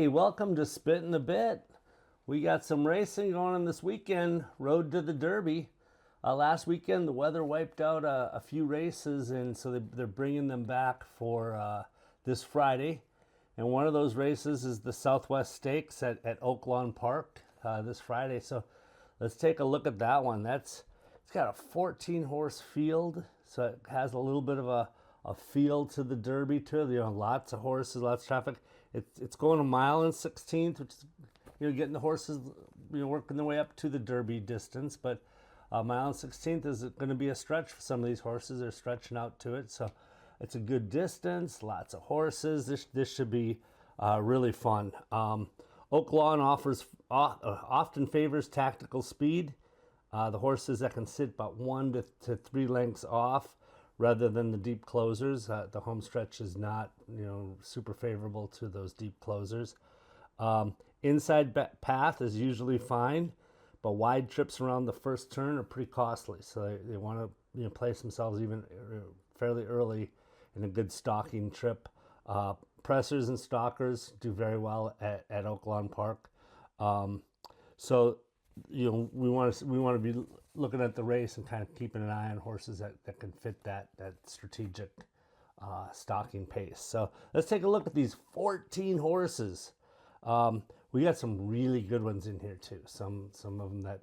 Hey, welcome to Spittin' the Bit. We got some racing going on this weekend, Road to the Derby. Last weekend, the weather wiped out a few races, and so they're bringing them back for this Friday. And one of those races is the Southwest Stakes at Oaklawn Park this Friday. So let's take a look at that one. It's got a 14 horse field, so it has a little bit of a feel to the Derby too. You know, lots of horses, lots of traffic. It's going a mile and 16th, which is, you know, getting the horses, you know, working their way up to the Derby distance. But a mile and 16th is going to be a stretch for some of these horses. They're stretching out to it, so it's a good distance. Lots of horses. This should be really fun. Oaklawn often favors tactical speed. The horses that can sit about 1 to 3 lengths off, rather than the deep closers. The home stretch is not, you know, super favorable to those deep closers. Inside path is usually fine, but wide trips around the first turn are pretty costly. So they want to, you know, place themselves even fairly early in a good stalking trip. Pressers and stalkers do very well at Oaklawn Park. So, you know, we want to be looking at the race and kind of keeping an eye on horses that can fit that strategic stalking pace. So let's take a look at these 14 horses. We got some really good ones in here too. Some of them that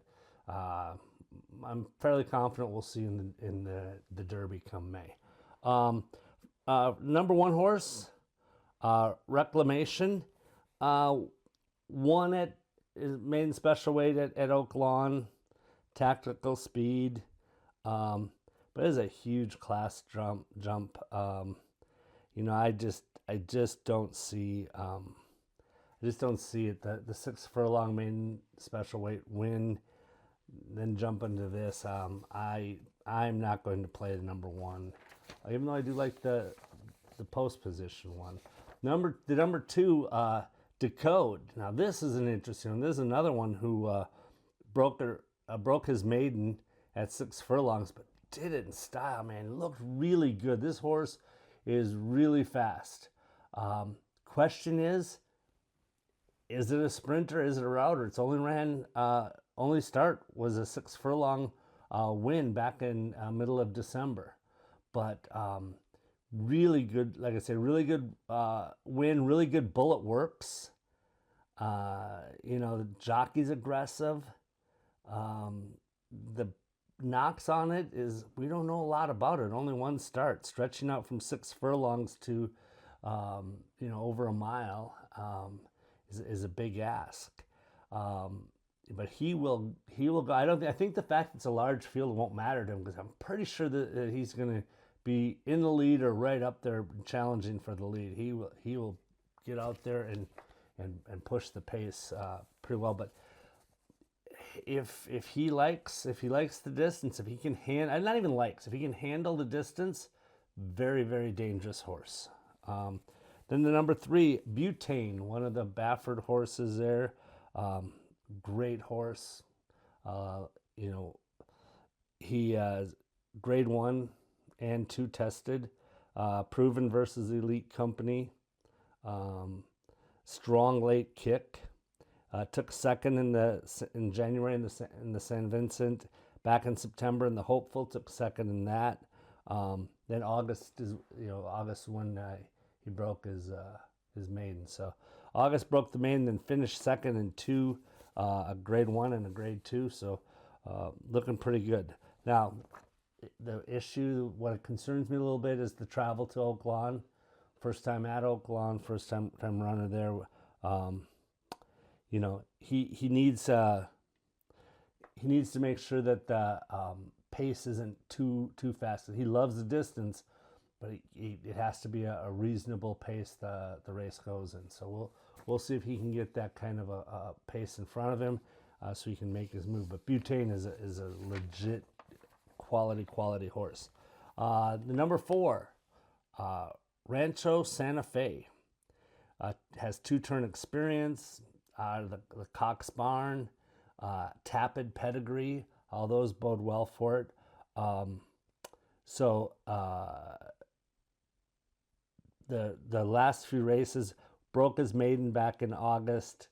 I'm fairly confident we'll see in the Derby come May. Number 1 horse, Reclamation, won at maiden special weight at Oaklawn, tactical speed, but it is a huge class jump. You know, I just don't see it. The 6 furlong maiden special weight win, then jump into this. I'm not going to play the number 1, even though I do like the post position one. The number 2, Decode. Now this is an interesting one. This is another one who broke his maiden at 6 furlongs, but did it in style, man. It looked really good. This horse is really fast. Question is it a sprinter? Is it a router? It's only start was a 6 furlong win back in middle of December, but really good, like I said, really good win, really good bullet works. You know, the jockey's aggressive. The knocks on it is we don't know a lot about it. Only one start, stretching out from 6 furlongs to you know, over a mile is a big ask. But he will go. I think the fact it's a large field won't matter to him, because I'm pretty sure that he's going to be in the lead or right up there challenging for the lead. He will get out there and push the pace pretty well. But if he likes the distance, if he can if he can handle the distance, very, very dangerous horse. Then the number 3, Butane, one of the Baffert horses there. Great horse. You know, he grade 1 and 2 tested, proven versus Elite Company. Strong late kick. Took second in January in the San Vincent. Back in September in the Hopeful, took second in that. Then August when he broke his maiden. So August broke the maiden, then finished second in 2, a grade 1 and a grade 2. So looking pretty good. Now the issue, what concerns me a little bit, is the travel to Oaklawn. First time at Oaklawn, first time runner there. You know, he needs to make sure that the pace isn't too fast. He loves the distance, but it has to be a reasonable pace the race goes in. So we'll see if he can get that kind of a pace in front of him, so he can make his move. But Butane is a legit quality horse. The number 4, Rancho Santa Fe, has 2-turn experience. The Cox Barn, Tapid pedigree, all those bode well for it. So the last few races, broke his maiden back in August.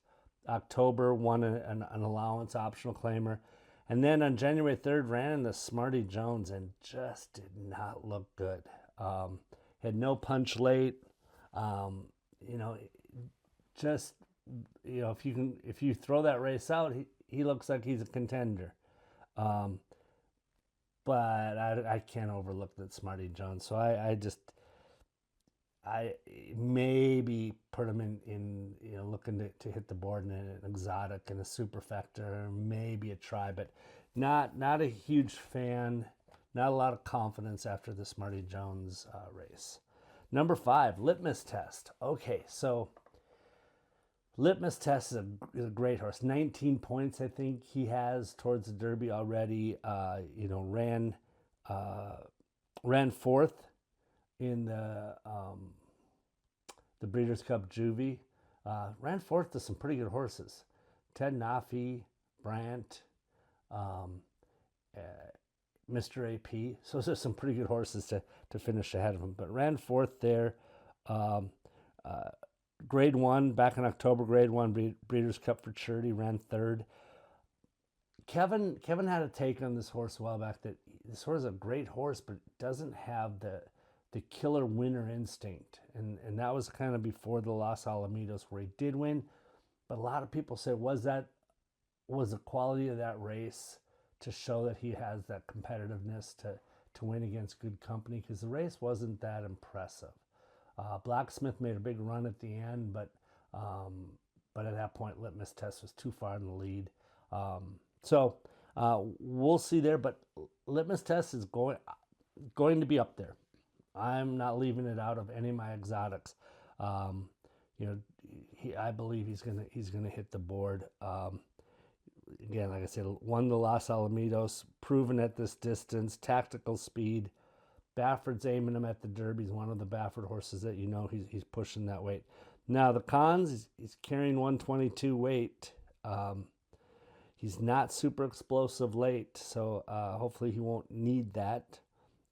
October, won an allowance optional claimer. And then on January 3rd, ran in the Smarty Jones and just did not look good. Had no punch late. You know, just, you know, if you throw that race out, he looks like he's a contender. But I can't overlook that Smarty Jones. So I maybe put him in you know, looking to hit the board in an exotic and a superfecta, maybe a try, but not a huge fan. Not a lot of confidence after the Smarty Jones race. Number 5, Litmus Test. Okay, so Litmus Test is a great horse. 19 points, I think he has towards the Derby already. You know, ran 4th in the Breeders' Cup Juvie. Ran 4th to some pretty good horses. Ted Nafi, Brandt, Mr. AP. So there's some pretty good horses to finish ahead of him. But ran 4th there. Grade 1, back in October, Grade 1 Breeders' Cup for Futurity, ran 3rd. Kevin had a take on this horse a while back that this horse is a great horse, but doesn't have the killer winner instinct. And that was kind of before the Los Alamitos where he did win. But a lot of people say, was the quality of that race to show that he has that competitiveness to win against good company? Because the race wasn't that impressive. Blacksmith made a big run at the end, but at that point, Litmus Test was too far in the lead. So we'll see there, but Litmus Test is going to be up there. I'm not leaving it out of any of my exotics. You know, I believe he's gonna hit the board. Again, like I said, won the Los Alamitos, proven at this distance, tactical speed. Bafford's aiming him at the Derby. He's one of the Bafford horses that, you know, he's pushing that weight. Now the cons, he's carrying 122 weight. He's not super explosive late, so hopefully he won't need that.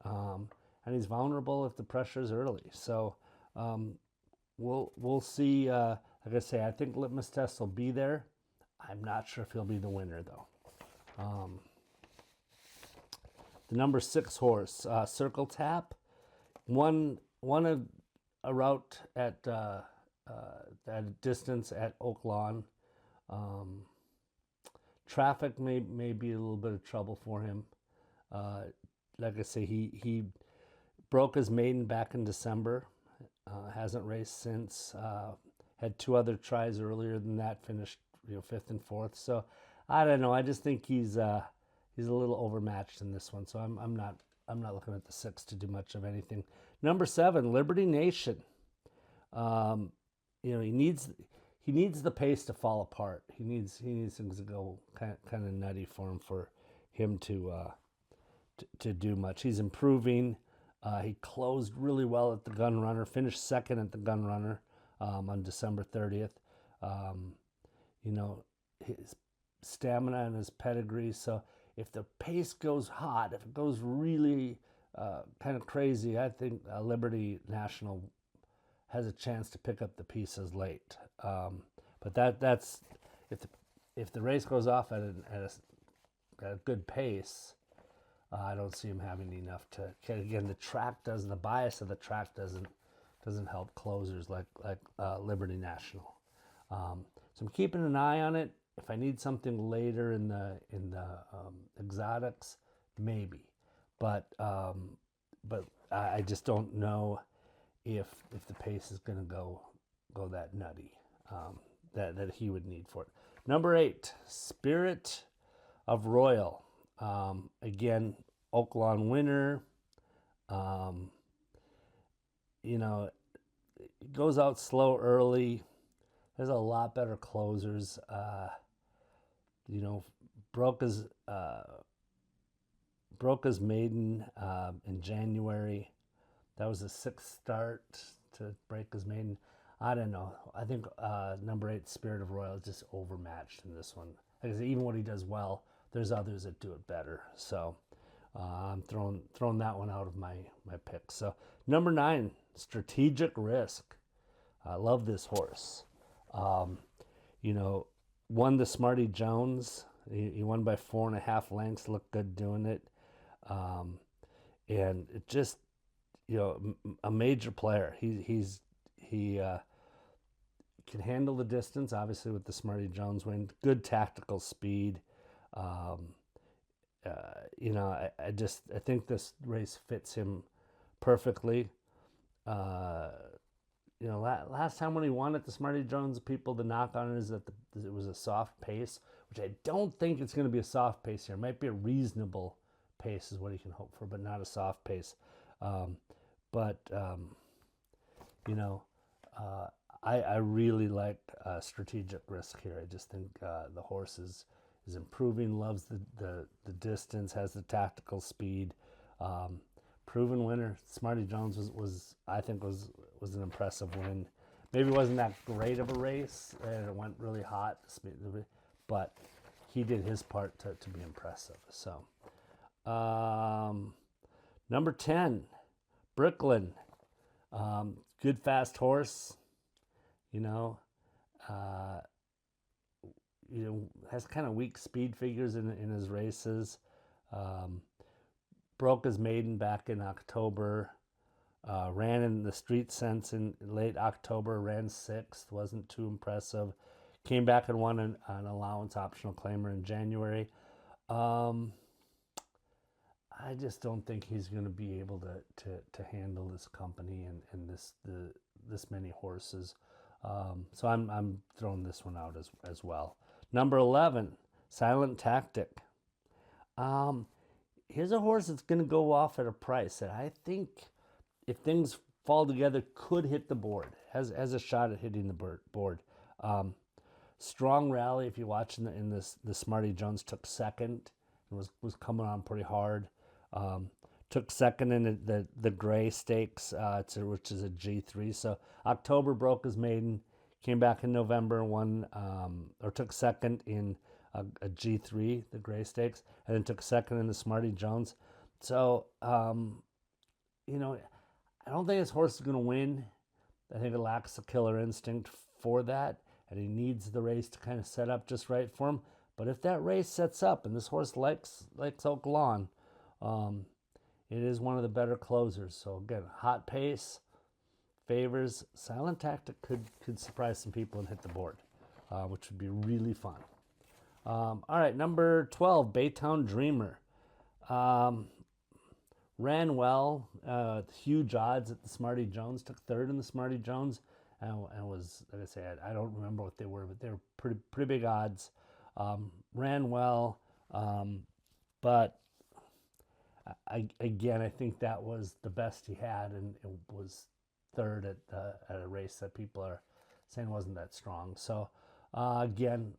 And he's vulnerable if the pressure's early. So we'll see. Like I say, I think Litmus Test will be there. I'm not sure if he'll be the winner though. The number 6 horse, Circle Tap, won a route at a distance at Oaklawn. Traffic may be a little bit of trouble for him. Like I say, he broke his maiden back in December. Hasn't raced since. Had 2 other tries earlier than that. Finished 5th and 4th. So I don't know. I just think he's a little overmatched in this one. So I'm not looking at the 6 to do much of anything. Number 7, Liberty Nation. He needs the pace to fall apart. He needs things to go kind of nutty for him to do much. He's improving. He closed really well at the Gun Runner, finished 2nd at the Gun Runner on December 30th. His stamina and his pedigree. So if the pace goes hot, if it goes really kind of crazy, I think Liberty National has a chance to pick up the pieces late. But that's if the race goes off at a good pace, I don't see him having enough to. Again, the bias of the track doesn't help closers like Liberty National. So I'm keeping an eye on it. If I need something later in the exotics, maybe, but I just don't know if the pace is going to go that nutty that he would need for it. Number 8, Spirit of Royal. Again, Oaklawn winner. It goes out slow early. There's a lot better closers. Broke his maiden in January. That was the 6th start to break his maiden. I don't know. I think number 8, Spirit of Royal, is just overmatched in this one. Like I said, even when he does well, there's others that do it better. So I'm throwing that one out of my picks. So number 9, Strategic Risk. I love this horse. Um, you know, won the Smarty Jones. He won by 4.5 lengths. Looked good doing it. Um, and it just, a major player. He can handle the distance, obviously, with the Smarty Jones win. Good tactical speed. Um, I think this race fits him perfectly. Last time when he won at the Smarty Jones, the knock on it is that it was a soft pace, which I don't think it's going to be a soft pace here. It might be a reasonable pace is what he can hope for, but not a soft pace. But I really like strategic risk here. I just think the horse is improving, loves the distance, has the tactical speed. Proven winner. Smarty Jones was an impressive win. Maybe it wasn't that great of a race, and it went really hot, but he did his part to be impressive. So, number 10, Brooklyn. Good fast horse. Has kind of weak speed figures in his races. Broke his maiden back in October. Ran in the street sense in late October. Ran 6th. Wasn't too impressive. Came back and won an allowance optional claimer in January. I just don't think he's going to be able to handle this company and this many horses. So I'm throwing this one out as well. Number 11, Silent Tactic. Here's a horse that's going to go off at a price that I think, if things fall together, could hit the board. Has a shot at hitting the board. Strong rally. If you watch in this, the Smarty Jones took second and was coming on pretty hard. Took second in the Gray Stakes, which is a G3. So October broke his maiden, came back in November, won or took second in a G3, the Gray Stakes, and then took second in the Smarty Jones. So I don't think his horse is going to win. I think it lacks the killer instinct for that, and he needs the race to kind of set up just right for him. But if that race sets up, and this horse likes Oaklawn, it is one of the better closers. So again, hot pace favors. Silent Tactic could surprise some people and hit the board, which would be really fun. All right, number 12, Baytown Dreamer. Ran well, huge odds at the Smarty Jones. Took third in the Smarty Jones, and was, like I said, I don't remember what they were, but they were pretty big odds. Ran well, but I think that was the best he had, and it was third at a race that people are saying wasn't that strong. So again,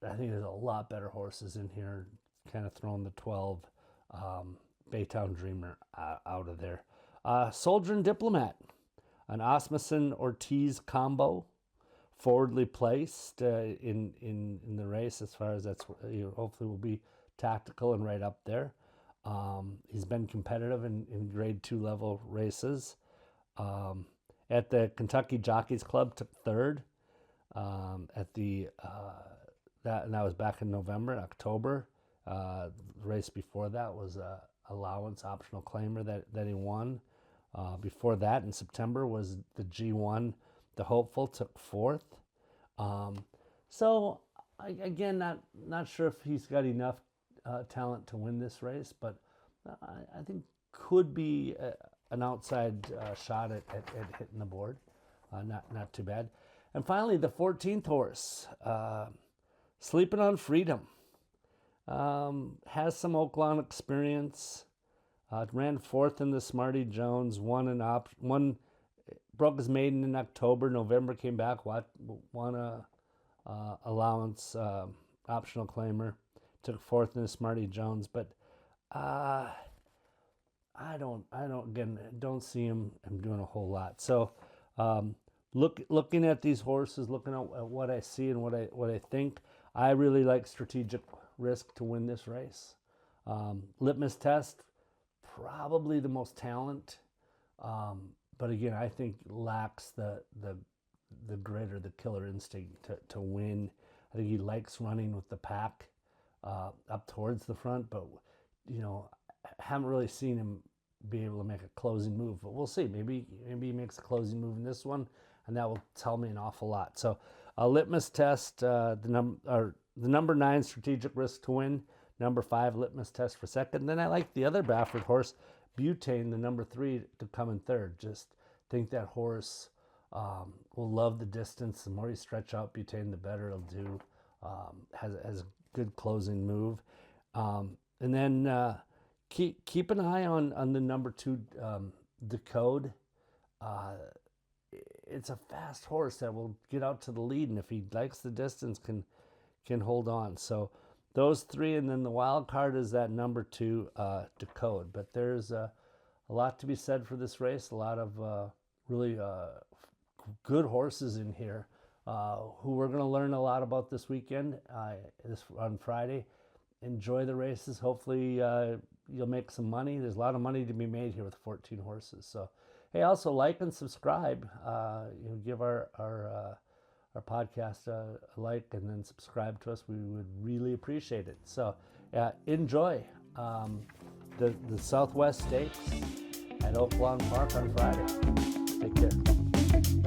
I think there's a lot better horses in here. Kind of throwing the 12 Baytown Dreamer out of there. Soldier and Diplomat, an Osmussen Ortiz combo, forwardly placed in the race, as far as that's hopefully will be tactical and right up there. He's been competitive in grade 2 level races. At the Kentucky Jockeys Club, took third. At the that was back in November and October. The race before that was a allowance optional claimer that he won. Before that, in September, was the G1. The Hopeful took fourth. So again, not sure if he's got enough talent to win this race, but I think could be an outside shot at hitting the board. Not too bad. And finally, the 14th horse, Sleeping on Freedom. Has some Oaklawn experience. Ran fourth in the Smarty Jones. Broke his maiden in October. November came back. Won a allowance optional claimer. Took fourth in the Smarty Jones. But I don't see him doing a whole lot. So looking at these horses, looking at what I see and what I think, I really like strategic risk to win this race. Litmus test, probably the most talent, but again, I think lacks the grit or the killer instinct to win. I think he likes running with the pack up towards the front, but haven't really seen him be able to make a closing move. But we'll see. Maybe he makes a closing move in this one, and that will tell me an awful lot. So a litmus test: the number 9 strategic risk to win, number 5 litmus test for second. Then I like the other Baffert horse, Butane, the number 3, to come in third. Just think that horse will love the distance. The more you stretch out Butane, the better it'll do. Has a good closing move. And then keep an eye on the number 2, Decode. It's a fast horse that will get out to the lead, and if he likes the distance, can hold on. So those 3, and then the wild card is that number 2, Decode. But there's a lot to be said for this race. A lot of really good horses in here who we're going to learn a lot about this weekend, on Friday. Enjoy the races. Hopefully you'll make some money. There's a lot of money to be made here with 14 horses. So, hey, also like and subscribe. Give our podcast a like, and then subscribe to us. We would really appreciate it. So enjoy the Southwest Stakes at Oaklawn Park on Friday. Take care.